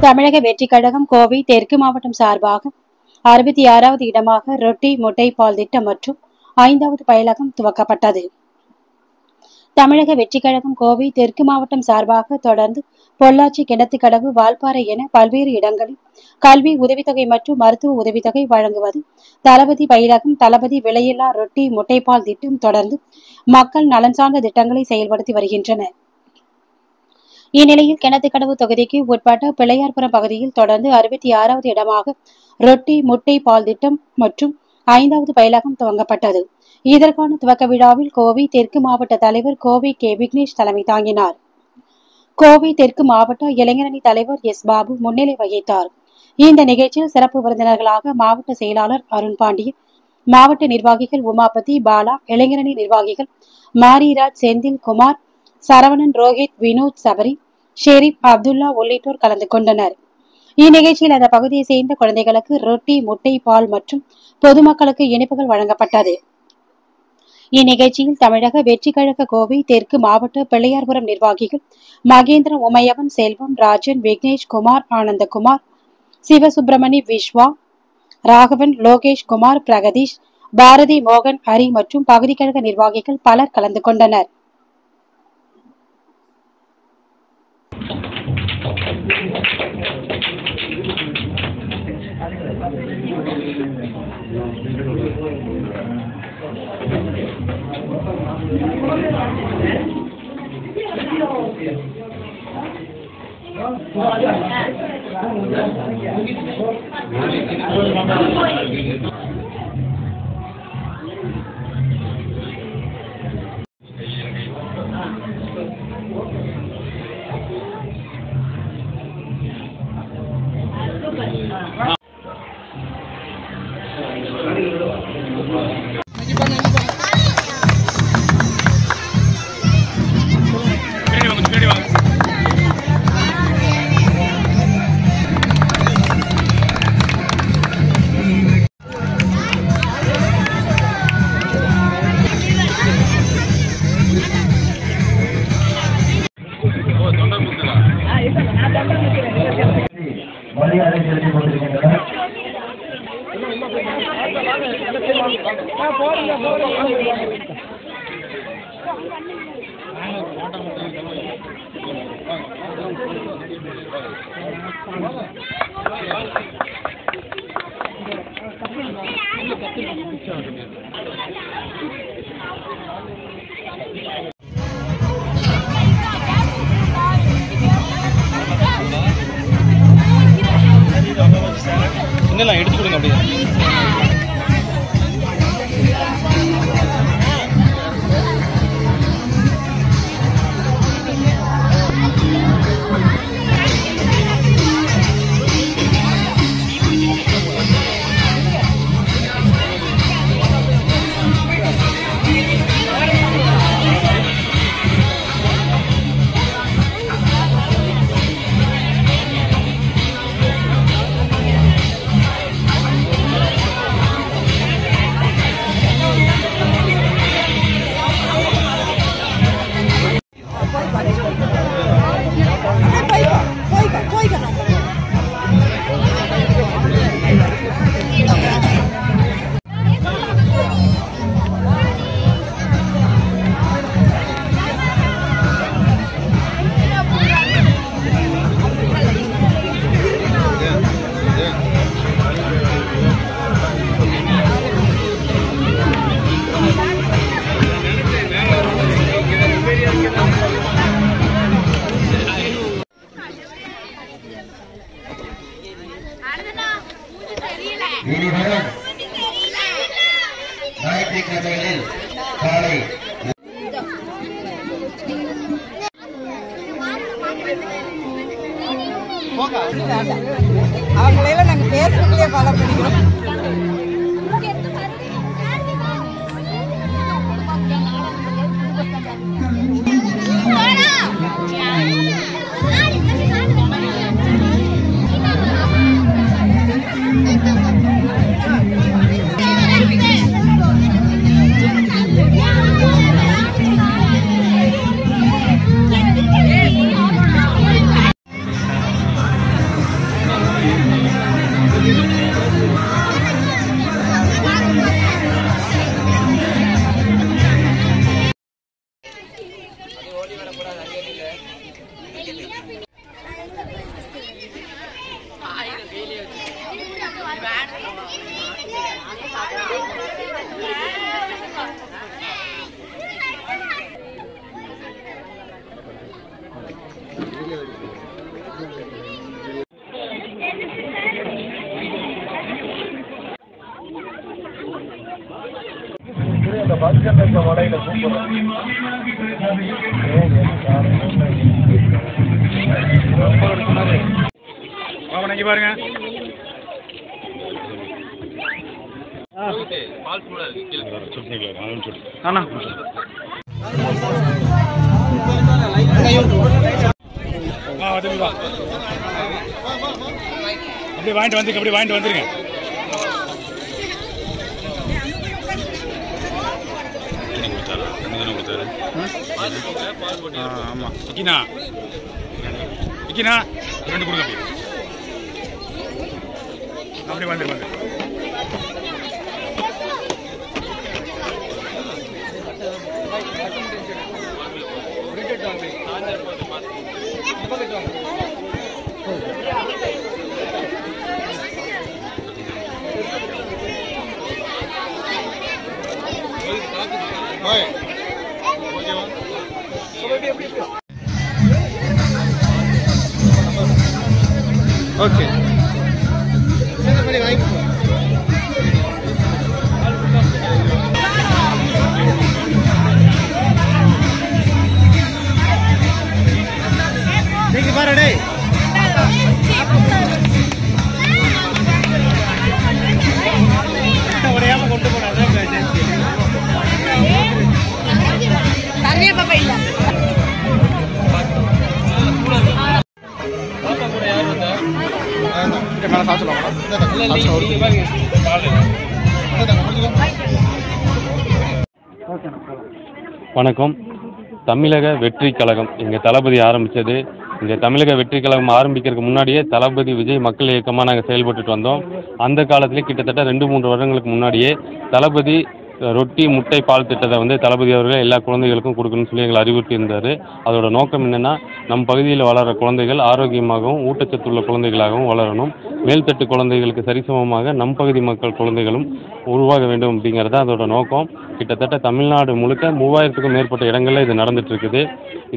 தமிழக வெற்றி கழகம் கோவை தெற்கு மாவட்டம் சார்பாக 66வது இடமாக ரொட்டி முட்டை பால் திட்டம் மற்றும் 5வது பயிலகம் துவக்கப்பட்டது. தமிழக வெற்றி கழகம் கோவை தெற்கு மாவட்டம் சார்பாக தொடர்ந்து பொள்ளாச்சி, கிணத்துக்கடவு, வால்பாறை என பல்வேறு இடங்களில் கல்வி உதவித்தொகை மற்றும் மருத்துவ உதவித்தொகை வழங்குவது, தளபதி பயிலகம், தளபதி விலையில்லா ரொட்டி முட்டைப்பால் திட்டம் தொடர்ந்து மக்கள் நலன் சார்ந்த திட்டங்களை செயல்படுத்தி வருகின்றன. இந்நிலையில் கிணத்துக்கடவு தொகுதிக்கு உட்பட்ட பிள்ளையார்புரம் பகுதியில் தொடர்ந்து 66வது இடமாக ரொட்டி முட்டை பால் திட்டம் மற்றும் 5வது பயிலகம் துவங்கப்பட்டது. இதற்கான துவக்க விழாவில் கோவை தெற்கு மாவட்ட தலைவர் கோவை கே. விக்னேஷ் தலைமை தாங்கினார். கோவை தெற்கு மாவட்ட இளைஞரணி தலைவர் எஸ். பாபு முன்னிலை வகித்தார். இந்த நிகழ்ச்சியில் சிறப்பு விருந்தினர்களாக மாவட்ட செயலாளர் அருண் பாண்டியன், மாவட்ட நிர்வாகிகள் உமாபதி, பாலா, இளைஞரணி நிர்வாகிகள் மாரிராஜ், செந்தில் குமார், சரவணன், ரோஹித், வினோத், சபரி, ஷெரீப், அப்துல்லா உள்ளிட்டோர் கலந்து கொண்டனர். இந்நிகழ்ச்சியில் அந்த பகுதியை சேர்ந்த குழந்தைகளுக்கு ரொட்டி, முட்டை, பால் மற்றும் பொதுமக்களுக்கு இனிப்புகள் வழங்கப்பட்டது. இந்நிகழ்ச்சியில் தமிழக வெற்றி கழக கோவை தெற்கு மாவட்ட பிள்ளையார்புரம் நிர்வாகிகள் மகேந்திரன், உமையவன், செல்வம், ராஜன், விக்னேஷ், குமார், ஆனந்தகுமார், சிவசுப்பிரமணி, விஸ்வா, ராகவன், லோகேஷ் குமார், பிரகதீஷ், பாரதி, மோகன், ஹரி மற்றும் பகுதி கழக நிர்வாகிகள் பலர் கலந்து கொண்டனர். மரியாதை செலுத்திக் கொண்டிருக்கின்றனர். என்னெல்லாம் எடுத்து கொடுங்க அப்படியே. இனிவரும் ஞாயிற்றுக்கிழமைகளில் காலை அவங்களெல்லாம் நாங்கள் பேஸ்புக்லேயே ஃபாலோ பண்ணிக்கிறோம். அந்த பங்கன் இருக்க மலையில கூப்பிடுறேன். பாருங்க அண்ணா அப்படியே வாங்கிட்டு வந்துருங்க, அப்படியே வாங்கிட்டு வந்துருங்க. ஆமா இக்கினா இக்கினா ரெண்டு கொடுங்க அப்படி வந்து வந்து ஓகே நீங்க பாருடே உடையாம கொண்டு போறாங்க சரியா பாப்பா இல்ல வணக்கம். தமிழக வெற்றி கழகம் எங்கள் தளபதி ஆரம்பித்தது. இந்த தமிழக வெற்றி கழகம் ஆரம்பிக்கிறதுக்கு முன்னாடியே தளபதி விஜய் மக்கள் இயக்கமாக நாங்கள் செயல்பட்டுட்டு வந்தோம். அந்த காலத்திலே கிட்டத்தட்ட 2-3 வருடங்களுக்கு முன்னாடியே தளபதி ரொட்டி முட்டை பால் திட்டத்தை வந்து தளபதி அவர்கள் எல்லா குழந்தைகளுக்கும் கொடுக்கணும்னு சொல்லி எங்களை அறிவுறுத்தி இருந்தார். அதோட நோக்கம் என்னென்னா, நம் பகுதியில் வளர்கிற குழந்தைகள் ஆரோக்கியமாகவும் ஊட்டச்சத்துள்ள குழந்தைகளாகவும் வளரணும். மேல்தட்டு குழந்தைகளுக்கு சரிசமமாக நம் பகுதி மக்கள் குழந்தைகளும் உருவாக வேண்டும் அப்படிங்கிறது அதோட நோக்கம். கிட்டத்தட்ட தமிழ்நாடு முழுக்க 3000க்கும் மேற்பட்ட இடங்களில் இது நடந்துட்டு இருக்குது.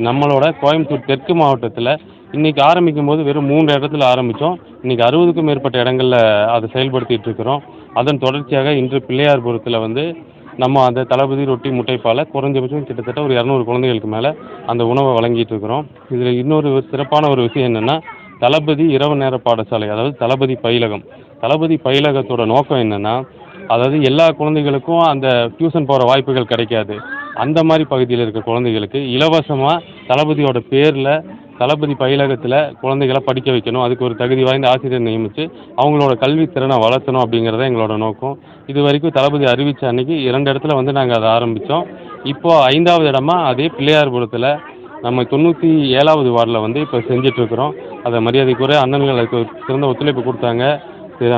நம்மளோட கோயம்புத்தூர் தெற்கு மாவட்டத்தில் இன்றைக்கி ஆரம்பிக்கும் போது வெறும் 3 இடத்துல ஆரம்பித்தோம். இன்றைக்கி 60க்கும் மேற்பட்ட இடங்களில் அதை செயல்படுத்திகிட்டு இருக்கிறோம். அதன் தொடர்ச்சியாக இன்று பிள்ளையார்புரத்தில் வந்து நம்ம அந்த தளபதி ரொட்டி முட்டைப்பாலை குறைஞ்சபட்சம் கிட்டத்தட்ட ஒரு 200 குழந்தைகளுக்கு மேலே அந்த உணவை வழங்கிட்டு இருக்கிறோம். இதில் இன்னொரு சிறப்பான ஒரு விஷயம் என்னென்னா, தளபதி இரவு நேர பாடசாலை, அதாவது தளபதி பயிலகம். தளபதி பயிலகத்தோட நோக்கம் என்னென்னா, அதாவது எல்லா குழந்தைகளுக்கும் அந்த டியூஷன் போகிற வாய்ப்புகள் கிடைக்காது. அந்த மாதிரி பகுதியில் இருக்க குழந்தைகளுக்கு இலவசமாக தளபதியோட பேரில் தளபதி பயிலகத்தில் குழந்தைகளை படிக்க வைக்கணும். அதுக்கு ஒரு தகுதி வாய்ந்த ஆசிரியர் நியமித்து அவங்களோட கல்வித்திறனை வளர்த்தணும் அப்படிங்கிறத எங்களோட நோக்கம். இது வரைக்கும் தளபதி அறிவித்த அன்றைக்கி 2 இடத்துல வந்து நாங்கள் அதை ஆரம்பித்தோம். இப்போது 5வது இடமா அதே பிள்ளையார்புரத்தில் நம்ம 97வது வார்டில் வந்து இப்போ செஞ்சிட்ருக்கிறோம். அதை மரியாதைக்குரிய அண்ணன்கள் அதுக்கு சிறந்த ஒத்துழைப்பு கொடுத்தாங்க.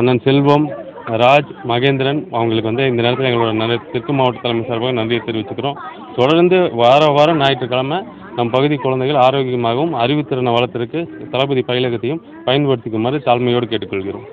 அண்ணன் செல்வம், ராஜ், மகேந்திரன் அவங்களுக்கு வந்து இந்த நேரத்தில் எங்களோட தெற்கு மாவட்ட தலைமை சார்பாக நன்றியை தெரிவிச்சுக்கிறோம். தொடர்ந்து வாரம் ஞாயிற்றுக்கிழமை நம் பகுதி குழந்தைகள் ஆரோக்கியமாகவும் அறிவுத்திறனை வளர்த்துறதுக்கு தளபதி பயிலகத்தையும் பயன்படுத்திக்குமாறு தாழ்மையோடு கேட்டுக்கொள்கிறோம்.